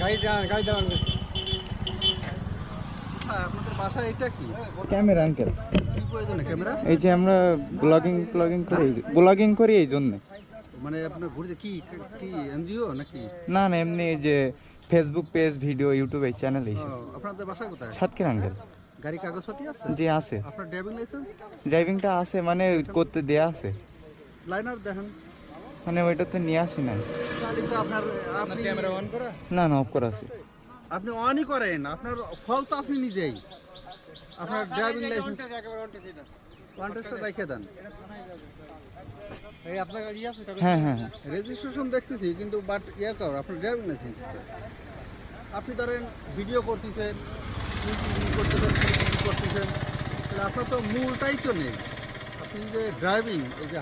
গাড়ি চালান। হ্যাঁ, আপনাদের বাসা এটা কি? ক্যামেরা আঙ্কেল, কি প্রয়োজনে ক্যামেরা? এই যে আমরা ব্লগিং করি এই জন্য। মানে আপনার ঘুরতে কি কি এনজিও নাকি? না না, এমনি এই যে ফেসবুক পেজ, ভিডিও, ইউটিউব এই চ্যানেল ও, এইসব। আপনাদের বাসা কোথায়? সাতক্ষীরা আঙ্কেল। গাড়ি কাগজপাতি আছে? জি আছে, আপনার ড্রাইভিং লাইসেন্স? ড্রাইভিংটা আছে, মানে করতে দেয়া আছে, লাইনার দেখেন। মানে ওইটা তো নিয়ে আসি না। তাহলে তো আপনি ক্যামেরা অন করা? না না, অফ করা আছে। আপনি অনই করেন, আপনার ফল তো আপনি নিজেই। আপনার ড্রাইভিং লাইসেন্স একেবারে অন টেস্ট এটা। কন্ট্রাক্টর রেখে দেন। এই আপনার কাছে আছে কাগজ? হ্যাঁ হ্যাঁ হ্যাঁ। রেজিস্ট্রেশন দেখতেছি কিন্তু বাট ইয়ে কর আপনার ড্রাইভিং লাইসেন্স। আপনি ধরেন ভিডিও করতেছেন, করতেছেন, তাহলে আপনার তো মূলটাই তো নেই। আপনি যে ড্রাইভিং, এই যে